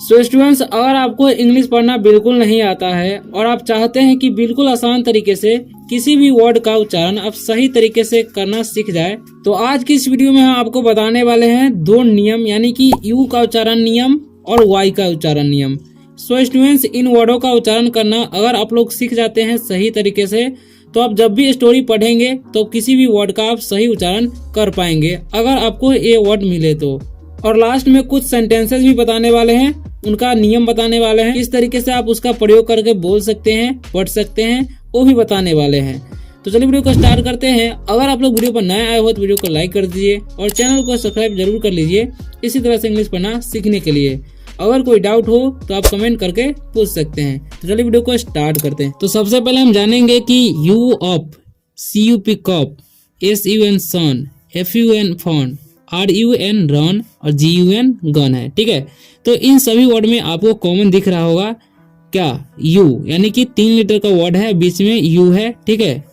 So students, अगर आपको English पढ़ना बिल्कुल नहीं आता है और आप चाहते हैं कि बिल्कुल आसान तरीके से किसी भी वर्ड का उच्चारण आप सही तरीके से करना सीख जाए, तो आज की इस वीडियो में हम आपको बताने वाले हैं दो नियम, यानी कि यू का उच्चारण नियम और वाई का उच्चारण नियम। सो स्टूडेंट्स, इन वर्डों का उच्चारण करना अगर आप लोग सीख जाते हैं सही तरीके से, तो आप जब भी स्टोरी पढ़ेंगे तो किसी भी वर्ड का आप सही उच्चारण कर पाएंगे अगर आपको ये वर्ड मिले तो। और लास्ट में कुछ सेंटेंसेस भी बताने वाले हैं, उनका नियम बताने वाले हैं, किस तरीके से आप उसका प्रयोग करके बोल सकते हैं, पढ़ सकते हैं, वो भी बताने वाले हैं। तो चलिए वीडियो को स्टार्ट करते हैं। अगर आप लोग वीडियो पर नए आए हो तो वीडियो को लाइक कर दीजिए और चैनल को सब्सक्राइब जरूर कर लीजिए, इसी तरह से इंग्लिश पढ़ना सीखने के लिए। अगर कोई डाउट हो तो आप कमेंट करके पूछ सकते हैं। तो चलिए वीडियो को स्टार्ट करते हैं। तो सबसे पहले हम जानेंगे कि U of, CUP cup, SUN sun, FUN fun, RUN run और GUN गन है। ठीक है, तो इन सभी वर्ड में आपको कॉमन दिख रहा होगा क्या, यू, यानी कि 3 लीटर का वर्ड है, बीच में यू है। ठीक है,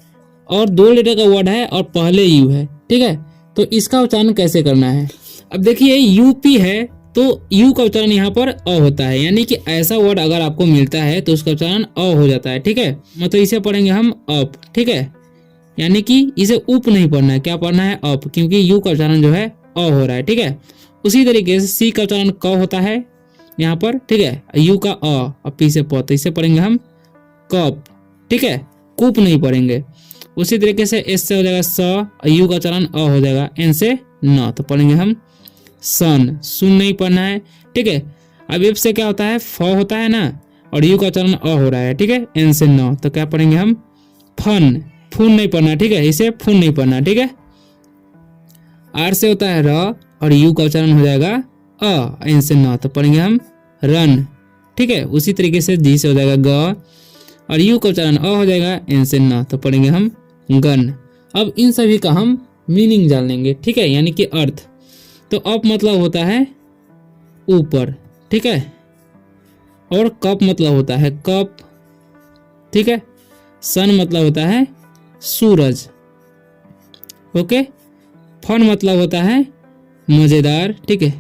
और 2 लीटर का वर्ड है और पहले यू है। ठीक है, तो इसका उच्चारण कैसे करना है। अब देखिए, UP है तो यू का उच्चारण यहाँ पर अ होता है, यानी कि ऐसा वर्ड अगर आपको मिलता है तो उसका उच्चारण अ हो जाता है। ठीक है, मतलब इसे पढ़ेंगे हम अप। ठीक है, यानी कि इसे उप नहीं पढ़ना है, क्या पढ़ना है अप, क्योंकि यू का उच्चारण जो है अ हो रहा है। ठीक है, उसी तरीके से सी का उच्चारण क होता है यहाँ पर। ठीक है, यू का अ और पी से प, तो इसे पढ़ेंगे हम कप। ठीक है, कूप नहीं पढ़ेंगे। उसी तरीके से एस से हो जाएगा स, यू का उच्चारण अ हो जाएगा, एन से न, तो पढ़ेंगे हम सन। सुन नहीं पढ़ना है। ठीक है, अब एफ से क्या होता है, फ होता है ना, और यू का उच्चारण अ हो रहा है। ठीक है, एन से न, तो क्या पढ़ेंगे हम फन। फून नहीं पढ़ना। ठीक है, इसे फून नहीं पढ़ना। ठीक है, आर से होता है र और यू का उच्चारण हो जाएगा अ, एन से न, तो पढ़ेंगे हम रन। ठीक है, उसी तरीके से जी से हो जाएगा ग और यू का उच्चारण अ हो जाएगा, एन से न, तो पढ़ेंगे हम गन। अब इन सभी का हम मीनिंग जान लेंगे। ठीक है, यानी कि अर्थ। तो अप मतलब होता है ऊपर। ठीक है, और कप मतलब होता है कप। ठीक है, सन मतलब होता है सूरज। ओके, फन मतलब होता है मजेदार। ठीक है,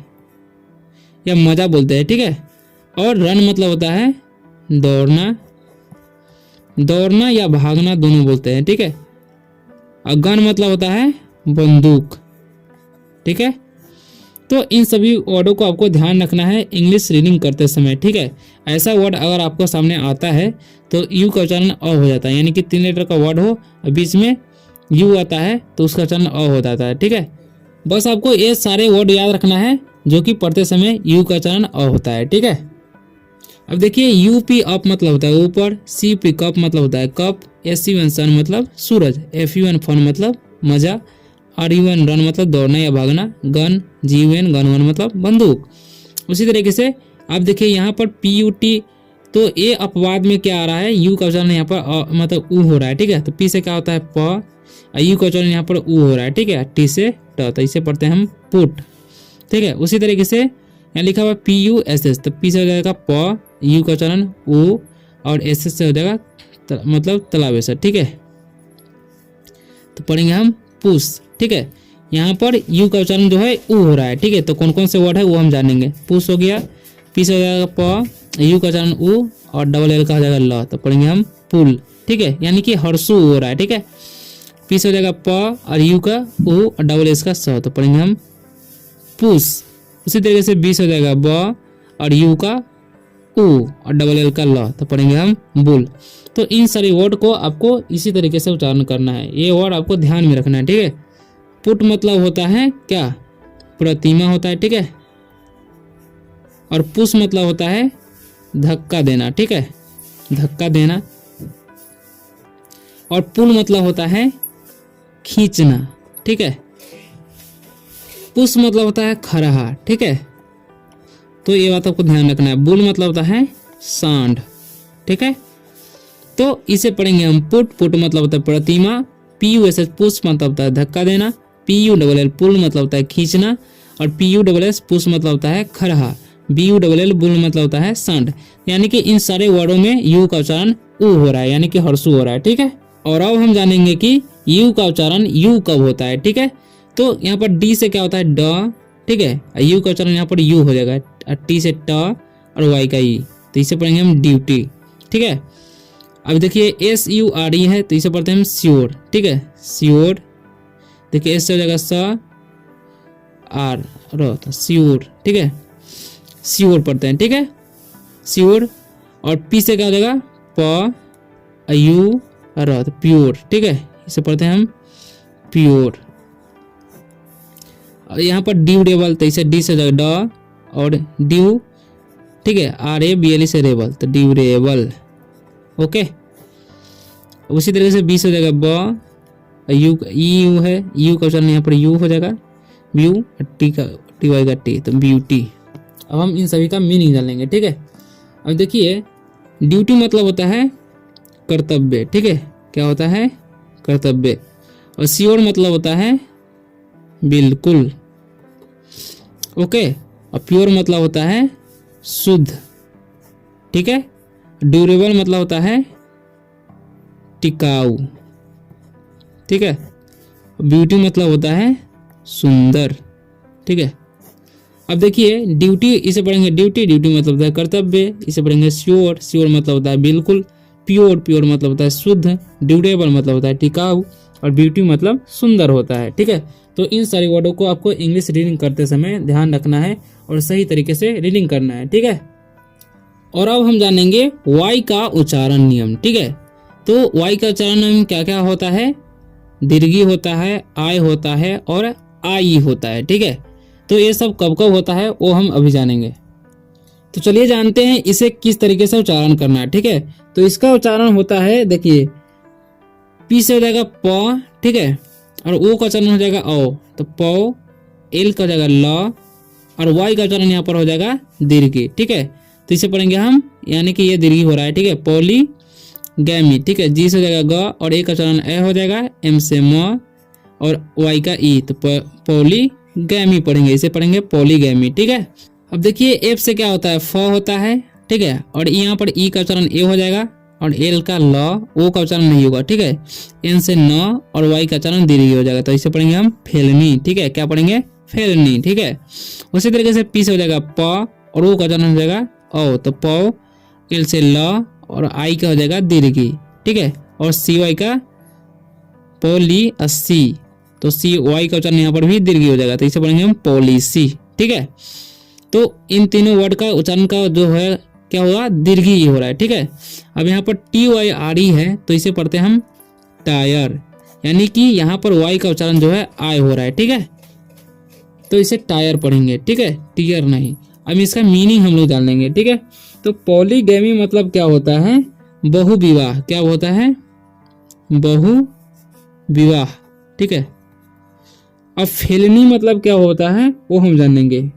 या मजा बोलते हैं। ठीक है, और रन मतलब होता है दौड़ना, दौड़ना या भागना दोनों बोलते हैं। ठीक है, और गन मतलब होता है बंदूक। ठीक है, तो इन सभी वर्डों को आपको ध्यान रखना है इंग्लिश रीडिंग करते समय। ठीक है, ऐसा वर्ड अगर आपको सामने आता है तो यू का उच्चारण अ हो जाता है, यानी कि 3 लीटर का वर्ड हो और बीच में यू आता है तो उसका उच्चारण अ हो जाता है। ठीक है, बस आपको ये सारे वर्ड याद रखना है जो कि पढ़ते समय यू का उच्चारण अ होता है। ठीक है, अब देखिए, UP अप मतलब होता है ऊपर, CUP कप मतलब होता है कप, SUN सन मतलब सूरज, FUN फन मतलब मजा, RUN रन मतलब दौड़ना या भागना, गन GUN गन मतलब बंदूक। उसी तरीके से आप देखिए यहाँ पर PUT, तो ये अपवाद में क्या आ रहा है, यू का उच्चारण यहाँ पर मतलब ऊ हो रहा है। ठीक है, तो पी से क्या होता है प, यू का उच्चारण यहाँ पर ऊ हो रहा है। ठीक है, टी से ट, तो इसे पढ़ते हैं हम पुट। ठीक है, उसी तरीके से यहाँ लिखा हुआ PUSS, तो पी से हो जाएगा प, यू का उच्चारण ऊ और SS से हो जाएगा मतलब तलावेसर। ठीक है, तो पढ़ेंगे हम पुश। ठीक है, यहाँ पर यू का उच्चारण जो है ऊ हो रहा है। ठीक है, तो कौन कौन से वर्ड है वो हम जानेंगे। पुश हो गया, पी से हो जाएगा प, यू का उच्चारण ऊ और डबल एल का हो जाएगा ल, तो पढ़ेंगे हम पुल। ठीक है, यानी कि हर्षु हो रहा है। ठीक है, पी से हो जाएगा प और यू का ऊ और डबल एस का स, तो पढ़ेंगे हम पुश। उसी तरीके से बी से हो जाएगा ब और यू का ऊ और डबल एल का ल, तो पढ़ेंगे हम बुल। तो इन सारे वर्ड को आपको इसी तरीके से उच्चारण करना है, ये वर्ड आपको ध्यान में रखना है। ठीक है, पुट मतलब होता है क्या, प्रतिमा होता है। ठीक है, और पुश मतलब होता है धक्का देना। ठीक है, धक्का देना। और पुल मतलब होता है खींचना। ठीक है, पुश मतलब होता है खरहा। ठीक है, तो ये बात आपको ध्यान रखना है। बुल मतलब होता है सांड। ठीक है, तो इसे पढ़ेंगे हम पुट। पुट मतलब होता है प्रतिमा, PUSS पुश मतलब होता है धक्का देना, PULL पुल मतलब होता है खींचना, और PUSS पुश मतलब होता है खरहा, BULL बुल मतलब होता है सांड। यानी कि इन सारे वर्डों में यू का उच्चारण ऊ हो रहा है, यानी कि हर्षु हो रहा है। ठीक है, और अब हम जानेंगे कि यू का उच्चारण यू कब होता है। ठीक है, तो यहाँ पर डी से क्या होता है ड। ठीक है, यू का उच्चारण यहाँ पर यू हो जाएगा, टी से ट और वाई का ई, तो इसे पढ़ेंगे हम ड्यूटी। ठीक है, अब देखिए SURE है तो इसे पढ़ते हैं हम श्योर। ठीक है, श्योर। देखिए एस से हो जाएगा स आर रो, तो श्योर। ठीक है, श्योर पढ़ते हैं। ठीक है, श्योर। और पी से क्या हो जाएगा प यू र, तो प्योर। ठीक है, इसे पढ़ते हैं हम प्योर। और यहाँ पर ड्यूरेबल, तो इसे डी से हो जाएगा ड और ड्यू। ठीक है, RABLE से रेबल, तो ड्यूरेबल। ओके, उसी तरीके से बी से हो जाएगा ब, यू यू है, यू का उच्चारण यहाँ पर यू हो जाएगा, व्यू। टी का TY का टी, तो ब्यूटी। अब हम इन सभी का मीनिंग जान लेंगे। ठीक है, अब देखिए ड्यूटी मतलब होता है कर्तव्य। ठीक है, क्या होता है कर्तव्य। और श्योर मतलब होता है बिल्कुल। ओके, और प्योर मतलब होता है शुद्ध। ठीक है, ड्यूरेबल मतलब होता है टिकाऊ। ठीक है, ब्यूटी मतलब होता है सुंदर। ठीक है, अब देखिए ड्यूटी, इसे पढ़ेंगे ड्यूटी, ड्यूटी मतलब होता है कर्तव्य। इसे पढ़ेंगे श्योर, श्योर मतलब होता है बिल्कुल। प्योर, प्योर मतलब होता है शुद्ध। ड्यूरेबल मतलब होता है टिकाऊ। और ब्यूटी मतलब सुंदर होता है। ठीक है, तो इन सारी वर्डों को आपको इंग्लिश रीडिंग करते समय ध्यान रखना है और सही तरीके से रीडिंग करना है। ठीक है, और अब हम जानेंगे वाई का उच्चारण नियम। ठीक है, तो वाई का उच्चारण नियम क्या क्या होता है। दीर्घी होता है, आय होता है और आई होता है। ठीक है, तो ये सब कब कब होता है वो हम अभी जानेंगे। तो चलिए जानते हैं इसे किस तरीके से उच्चारण करना है। ठीक है, तो इसका उच्चारण होता है, देखिए पी से हो जाएगा प। ठीक है, और ओ का उच्चारण हो जाएगा ओ, तो प। एल का हो जाएगा ल, और वाई का उच्चारण यहाँ पर हो जाएगा दीर्घी। ठीक है, तो इसे पढ़ेंगे हम, यानी कि ये दीर्घी हो रहा है। ठीक है, पॉलीगैमी। ठीक है, जी से हो जाएगा ग और ए का उच्चारण ए हो जाएगा, एम से म और वाई का ई, तो पॉलीगैमी पढ़ेंगे, इसे पढ़ेंगे पॉलीगैमी। ठीक है, अब देखिए एफ से क्या होता है फ होता है। ठीक है, और यहाँ पर ई का उच्चारण ए हो जाएगा और एल का ल, ओ का उच्चारण नहीं होगा। ठीक है, एन से न और वाई का उच्चारण दीर्घी हो जाएगा, तो इसे पढ़ेंगे हम फेलनी। ठीक है, क्या पढ़ेंगे फेलनी। ठीक है, उसी तरीके से पी से हो जाएगा प और ओ का उच्चारण हो जाएगा ओ, तो प। एल से ल और आई का हो जाएगा दीर्घी। ठीक है, और सी वाई का पोली अस्सी, तो सी वाई का उच्चारण यहाँ पर भी दीर्घी हो जाएगा, तो इसे पढ़ेंगे हम पॉलिसी। ठीक है, तो इन तीनों वर्ड का उच्चारण का जो है क्या होगा दीर्घी ही हो रहा है। ठीक है, अब यहाँ पर TYRE है तो इसे पढ़ते हैं हम टायर, यानी कि यहाँ पर वाई का उच्चारण जो है आय हो रहा है। ठीक है, तो इसे टायर पढ़ेंगे। ठीक है, टीयर नहीं। अब इसका मीनिंग हम लोग जान लेंगे। ठीक है, तो पॉलीगैमी मतलब क्या होता है बहुविवाह। क्या होता है बहुविवाह। ठीक है, अब फेलनी मतलब क्या होता है वो हम जानेंगे।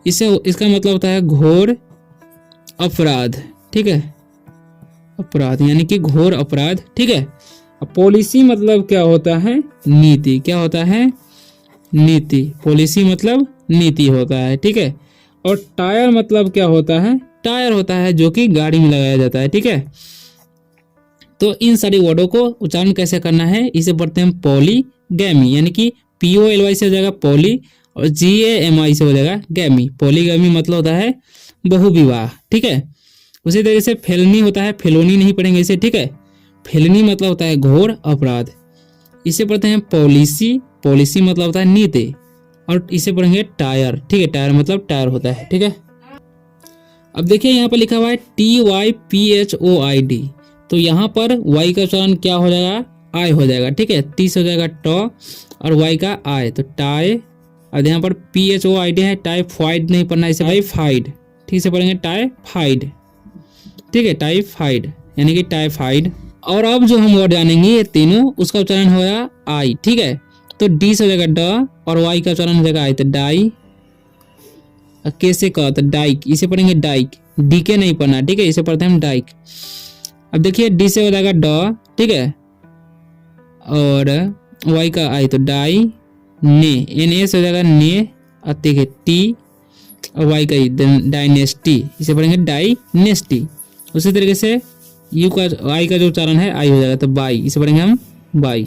इसका मतलब होता है घोर अपराध। ठीक है, अपराध यानी कि घोर अपराध। ठीक है, अब पॉलिसी मतलब क्या होता है नीति। क्या होता है नीति। पॉलिसी मतलब नीति होता है। ठीक है, और टायर मतलब क्या होता है टायर होता है जो कि गाड़ी में लगाया जाता है। ठीक है, तो इन सारी वर्डों को उच्चारण कैसे करना है, इसे पढ़ते हैं पॉलीगैमी, यानी कि POLY से हो जाएगा पॉली और GAMI से हो जाएगा गैमी। पॉलीगैमी मतलब होता है बहुविवाह। ठीक है, उसी तरीके से फेलनी होता है, फेलोनी नहीं पढ़ेंगे इसे। ठीक है, फेलनी मतलब होता है घोर अपराध, इसे पढ़ते हैं पॉलिसी। पॉलिसी मतलब होता है नीति, और इसे पढ़ेंगे टायर। ठीक है, टायर मतलब टायर होता है। ठीक है, अब देखिए यहाँ पर लिखा हुआ है TYPHOID, तो यहाँ पर वाई का उच्चारण क्या हो जाएगा आय हो जाएगा। ठीक है, टी से हो जाएगा ट और वाई का आय, तो टाई। और यहाँ पर PHOID है, टाइफाइड नहीं पढ़ना, इसे टाइफाइड ठीक से पढ़ेंगे टाइफाइड। ठीक है, टाइफाइड यानी कि टाइफाइड। और अब जो हम वर्ड जानेंगे ये तीनों, उसका उच्चारण होगा आई। ठीक है, तो डी से हो जाएगा ड और वाई का उच्चारण हो जाएगा आई, तो डाई। कैसे का, तो डाइक, इसे पढ़ेंगे डाइक, डी के नहीं पढ़ना। ठीक है, इसे पढ़ते हैं हम डाइक। अब देखिए डी से हो जाएगा ड। ठीक है, और वाई का आई, तो डाई ने, एन ए से हो जाएगा ने, और देखिए टी और वाई का डायनेस्टी, इसे पढ़ेंगे डायनेस्टी। उसी तरीके से यू का आई का जो उच्चारण है आई हो जाएगा, तो बाई, इसे पढ़ेंगे हम बाई।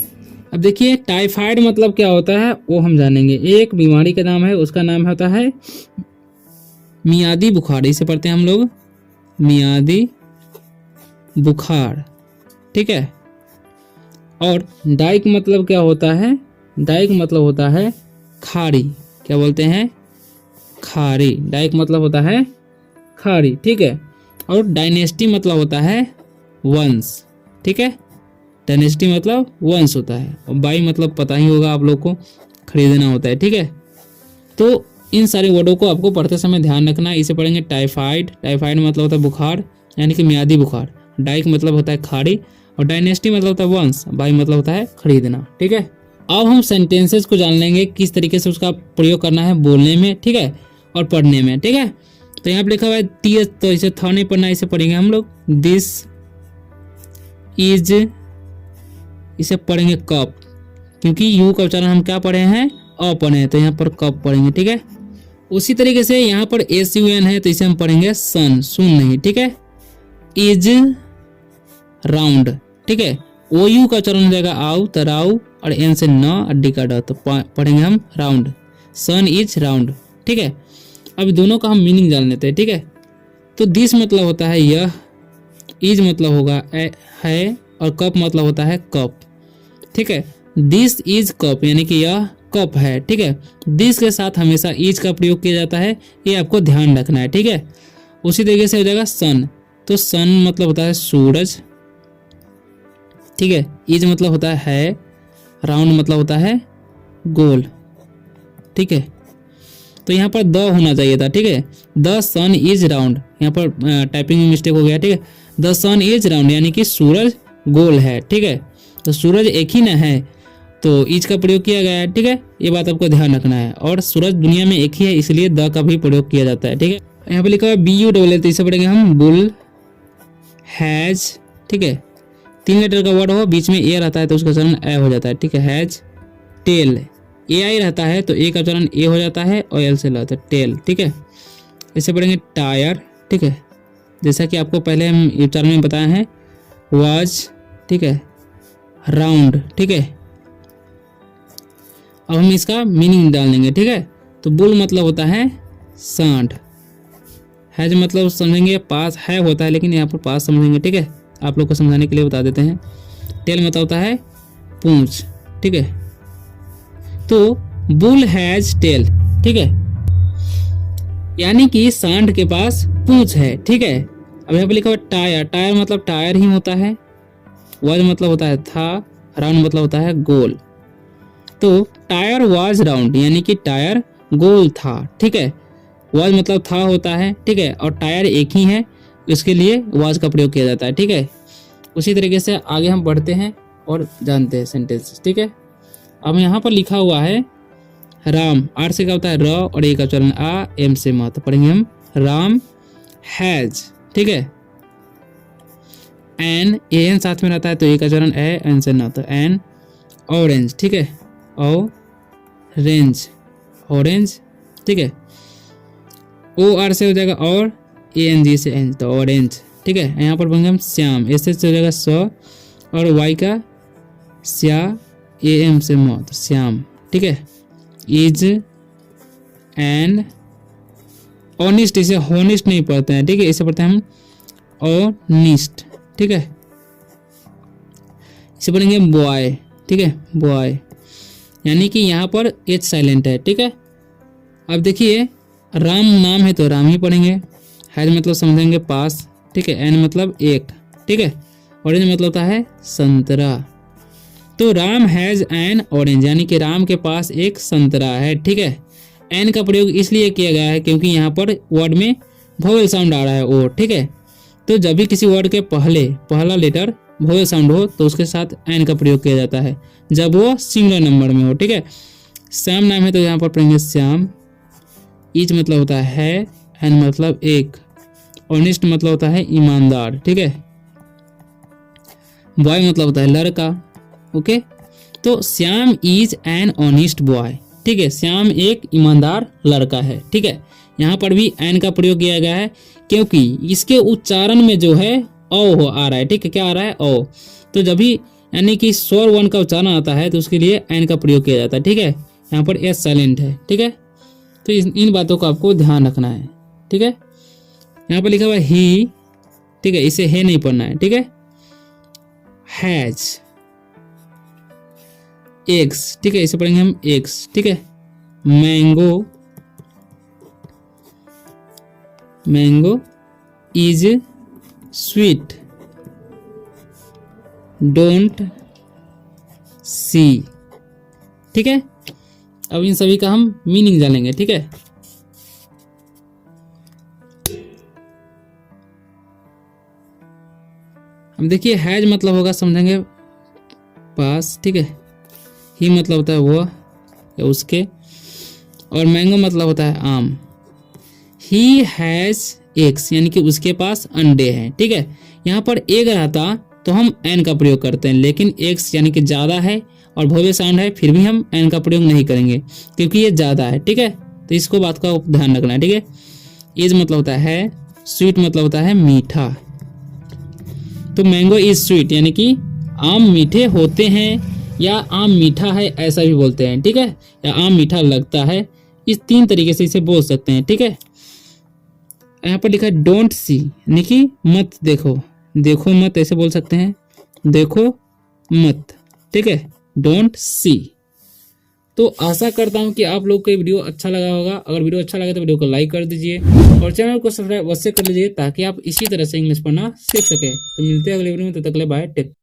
अब देखिए टाइफाइड मतलब क्या होता है वो हम जानेंगे। एक बीमारी का नाम है, उसका नाम होता है मियादी बुखार, इसे पढ़ते हैं हम लोग मियादी बुखार, ठीक है। और डाई का मतलब क्या होता है? डाई का मतलब होता है खारी। क्या बोलते हैं? खारी। डाई का मतलब होता है खारी, ठीक है। और डायनेस्टी मतलब होता है वंश, ठीक है। डायनेस्टी मतलब वंश होता है। और बाई मतलब पता ही होगा आप लोग को, खरीदना होता है, ठीक है। तो इन सारे वर्डों को आपको पढ़ते समय ध्यान रखना है। इसे पढ़ेंगे टाइफाइड। टाइफाइड मतलब होता है बुखार, यानी कि मियादी बुखार। डाई का मतलब होता है खाड़ी, और डायनेस्टी मतलब होता है वंश। बाई मतलब होता है खरीदना, ठीक है। अब हम सेंटेंसेस को जान लेंगे किस तरीके से उसका प्रयोग करना है बोलने में, ठीक है, और पढ़ने में, ठीक है। तो यहाँ पे लिखा हुआ है टी, तो इसे थ नहीं पढ़ना, इसे पढ़ेंगे हम लोग दिस इज, इसे पढ़ेंगे कप, क्योंकि यू का उच्चारण हम क्या पढ़े हैं? अ पढ़े हैं, तो यहाँ पर कप पढ़ेंगे, ठीक है। उसी तरीके से यहाँ पर SUN है, तो इसे हम पढ़ेंगे सन, सुन नहीं, ठीक है। इज राउंड, ठीक है। OU का उच्चारण हो जाएगा आउ, तो राउ, और एन से न, और डी का ड, तो पढ़ेंगे हम राउंड। सन इज राउंड, ठीक है। अब दोनों का हम मीनिंग जान लेते हैं, ठीक है। तो दिस मतलब होता है यह, इज मतलब होगा है, और कप मतलब होता है कप, ठीक है। दिस इज कप, यानी कि यह कप है, ठीक है। दिस के साथ हमेशा इज का प्रयोग किया जाता है, ये आपको ध्यान रखना है, ठीक है। उसी तरीके से हो जाएगा सन, तो सन मतलब होता है सूरज, ठीक है। इज मतलब होता है राउंड, मतलब होता है गोल, ठीक है। तो यहाँ पर द होना चाहिए था, ठीक है। द सन इज राउंड, यहाँ पर टाइपिंग में मिस्टेक हो गया, ठीक है। द सन इज राउंड, यानी कि सूरज गोल है, ठीक है। तो सूरज एक ही ना है, तो इज का प्रयोग किया गया है, ठीक है। ये बात आपको ध्यान रखना है। और सूरज दुनिया में एक ही है, इसलिए द का भी प्रयोग किया जाता है, ठीक है। यहाँ पे लिखा हुआ BULL, तो इसे पढ़ेंगे हम बुल हैज, ठीक है। 3 लेटर का वर्ड हो, बीच में ए रहता है तो उसका उच्चारण ए हो जाता है, ठीक है। हैज टेल, AI रहता है तो ए का उच्चारण ए हो जाता है, और एल से लगता है टेल, ठीक है। इसे पढ़ेंगे टायर, ठीक है। जैसा कि आपको पहले हम उच्चारण में बताए हैं, वाज, ठीक है, राउंड, ठीक है। अब हम इसका मीनिंग डाल देंगे, ठीक है। तो बुल मतलब होता है सांड, हैज मतलब समझेंगे पास है होता है, लेकिन यहाँ पर पास समझेंगे, ठीक है। आप लोग को समझाने के लिए बता देते हैं। टेल मतलब होता है पूंछ, ठीक है। तो बुल हैज टेल, ठीक है, यानी कि सांड के पास पूंछ है, ठीक है। अब यहाँ पे लिखा हुआ टायर। टायर मतलब टायर ही होता है। वाज मतलब होता है था, राउंड मतलब होता है गोल। तो टायर वाज राउंड, यानी कि टायर गोल था, ठीक है। वाज मतलब था होता है, ठीक है, और टायर एक ही है, इसके लिए वाज का प्रयोग किया जाता है, ठीक है। उसी तरीके से आगे हम बढ़ते हैं और जानते हैं सेंटेंस, ठीक है। अब यहाँ पर लिखा हुआ है राम, आर से क्या होता है र, और ए का उच्चारण आ, एम से म, तो पढ़ेंगे हम राम हैज, ठीक है। एन, एन साथ में रहता है तो ए का उच्चारण ए, एन से न, तो एन ऑरेंज, ठीक है। ऑरेंज, ऑरेंज, ठीक है। ओ आर से हो जाएगा और, ANG से एन, तो ऑरेंज, ठीक है। यहाँ पर बनेंगे हम श्याम, एस से हो जाएगा स, और वाई का श्या, AM से म, तो श्याम, ठीक है। इज एन ऑनिस्ट, इसे हॉनिस्ट नहीं पढ़ते हैं, ठीक है, इसे पढ़ते हैं हम ऑनिस्ट, ठीक है। इसे पढ़ेंगे बॉय, ठीक है, बॉय, यानी कि यहाँ पर H साइलेंट है, ठीक है। अब देखिए राम नाम है तो राम ही पढ़ेंगे। हैज मतलब समझेंगे पास, ठीक है। एन मतलब एक, ठीक है। ऑरेंज मतलब होता है संतरा। तो राम हैज एन ऑरेंज, यानी कि राम के पास एक संतरा है, ठीक है। एन का प्रयोग इसलिए किया गया है क्योंकि यहाँ पर वर्ड में वोवेल साउंड आ रहा है ओ, ठीक है। तो जब भी किसी वर्ड के पहला लेटर वोवेल साउंड हो तो उसके साथ एन का प्रयोग किया जाता है, जब वो सिंगुलर नंबर में हो, ठीक है। श्याम नाम है तो यहाँ पर पढ़ेंगे श्याम। इज मतलब होता है, एन मतलब एक, ऑनेस्ट मतलब होता है ईमानदार, ठीक है। बॉय मतलब होता है लड़का, ओके। तो Shyam is an honest boy, ठीक है। श्याम एक ईमानदार लड़का है, ठीक है। यहाँ पर भी एन का प्रयोग किया गया है क्योंकि इसके उच्चारण में जो है ओ आ रहा है, ठीक है। क्या आ रहा है? ओ। तो जब भी यानी कि स्वर वन का उच्चारण आता है तो उसके लिए एन का प्रयोग किया जाता है, ठीक है। यहाँ पर एस साइलेंट है, ठीक है। तो इन बातों को आपको ध्यान रखना है, ठीक है। यहाँ पर लिखा हुआ ही ठीक है, इसे है नहीं पढ़ना है, ठीक है। हैज एग्स, ठीक है, इसे पढ़ेंगे हम एग्स, ठीक है। Mango, mango is sweet, don't see, ठीक है। अब इन सभी का हम मीनिंग जानेंगे, ठीक है। अब देखिए हैज मतलब होगा, समझेंगे पास, ठीक है। ही मतलब होता है वो या उसके, और मैंगो मतलब होता है आम। ही हैज एग्स यानी कि उसके पास अंडे हैं, ठीक है। यहाँ पर एग रहता तो हम एन का प्रयोग करते हैं, लेकिन एग्स यानी कि ज़्यादा है और भव्य साउंड है, फिर भी हम एन का प्रयोग नहीं करेंगे क्योंकि ये ज़्यादा है, ठीक है। तो इसको बात का ध्यान रखना है, ठीक है। इज मतलब होता है, स्वीट मतलब होता है मीठा। तो मैंगो इज स्वीट यानी कि आम मीठे होते हैं या आम मीठा है ऐसा भी बोलते हैं, ठीक है, या आम मीठा लगता है। इस 3 तरीके से इसे बोल सकते हैं, ठीक है। यहाँ पर लिखा है डोंट सी यानी कि मत देखो, देखो मत ऐसे बोल सकते हैं, देखो मत, ठीक है, डोंट सी। तो आशा करता हूँ कि आप लोग को ये वीडियो अच्छा लगा होगा। अगर वीडियो अच्छा लगे तो वीडियो को लाइक कर दीजिए और चैनल को सब्सक्राइब अवश्य कर लीजिए ताकि आप इसी तरह से इंग्लिश पढ़ना सीख सके। तो मिलते हैं अगले वीडियो में, तब तक के लिए बाय, टेक।